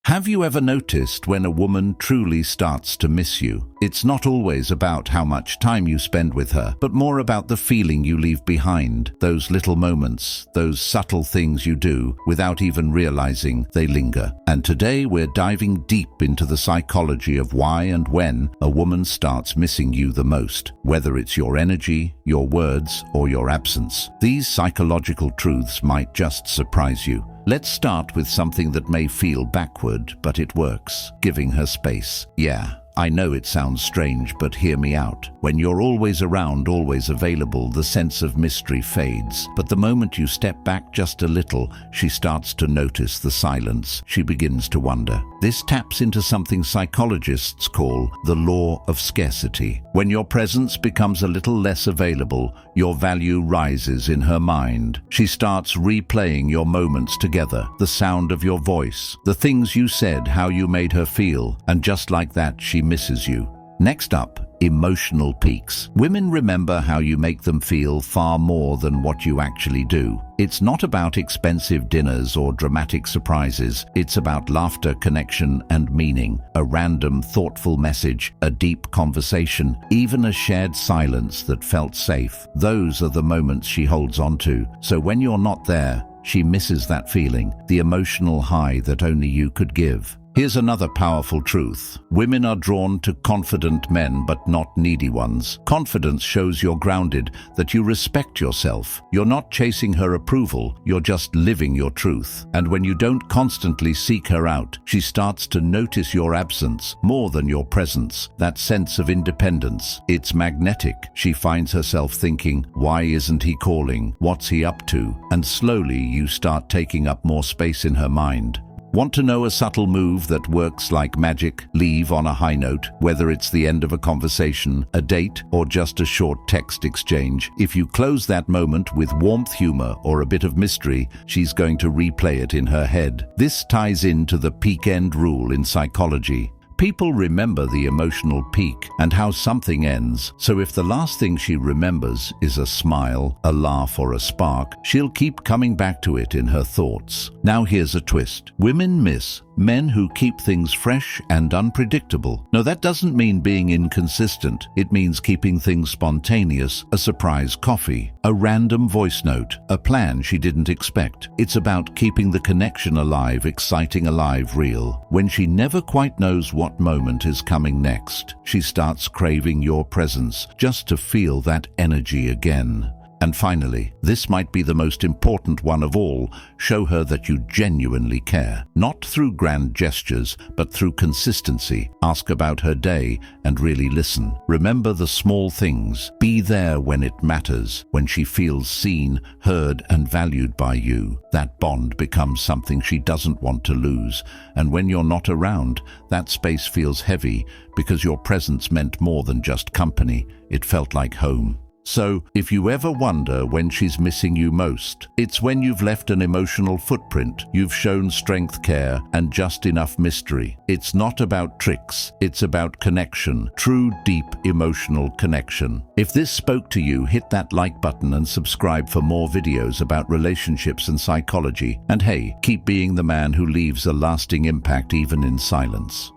Have you ever noticed when a woman truly starts to miss you? It's not always about how much time you spend with her, but more about the feeling you leave behind. Those little moments, those subtle things you do without even realizing they linger. And today we're diving deep into the psychology of why and when a woman starts missing you the most, whether it's your energy, your words, or your absence. These psychological truths might just surprise you. Let's start with something that may feel backward, but it works. Giving her space. Yeah, I know it sounds strange, but hear me out. When you're always around, always available, the sense of mystery fades. But the moment you step back just a little, she starts to notice the silence. She begins to wonder. This taps into something psychologists call the law of scarcity. When your presence becomes a little less available, your value rises in her mind. She starts replaying your moments together, the sound of your voice, the things you said, how you made her feel, and just like that, she misses you. Next up, emotional peaks. Women remember how you make them feel far more than what you actually do. It's not about expensive dinners or dramatic surprises. It's about laughter, connection, and meaning. A random, thoughtful message, a deep conversation, even a shared silence that felt safe. Those are the moments she holds on to. So when you're not there, she misses that feeling, the emotional high that only you could give. Here's another powerful truth. Women are drawn to confident men, but not needy ones. Confidence shows you're grounded, that you respect yourself. You're not chasing her approval, you're just living your truth. And when you don't constantly seek her out, she starts to notice your absence more than your presence. That sense of independence, it's magnetic. She finds herself thinking, why isn't he calling? What's he up to? And slowly you start taking up more space in her mind. Want to know a subtle move that works like magic? Leave on a high note, whether it's the end of a conversation, a date, or just a short text exchange. If you close that moment with warmth, humor, or a bit of mystery, she's going to replay it in her head. This ties into the peak end rule in psychology. People remember the emotional peak and how something ends, so if the last thing she remembers is a smile, a laugh, or a spark, she'll keep coming back to it in her thoughts. Now here's a twist. Women miss men who keep things fresh and unpredictable. Now that doesn't mean being inconsistent. It means keeping things spontaneous, a surprise coffee, a random voice note, a plan she didn't expect. It's about keeping the connection alive, exciting, alive, real. When she never quite knows what moment is coming next, she starts craving your presence just to feel that energy again. And finally, this might be the most important one of all, show her that you genuinely care. Not through grand gestures, but through consistency. Ask about her day and really listen. Remember the small things. Be there when it matters, when she feels seen, heard, and valued by you. That bond becomes something she doesn't want to lose. And when you're not around, that space feels heavy because your presence meant more than just company. It felt like home. So, if you ever wonder when she's missing you most, it's when you've left an emotional footprint, you've shown strength, care, and just enough mystery. It's not about tricks, it's about connection, true, deep, emotional connection. If this spoke to you, hit that like button and subscribe for more videos about relationships and psychology. And hey, keep being the man who leaves a lasting impact even in silence.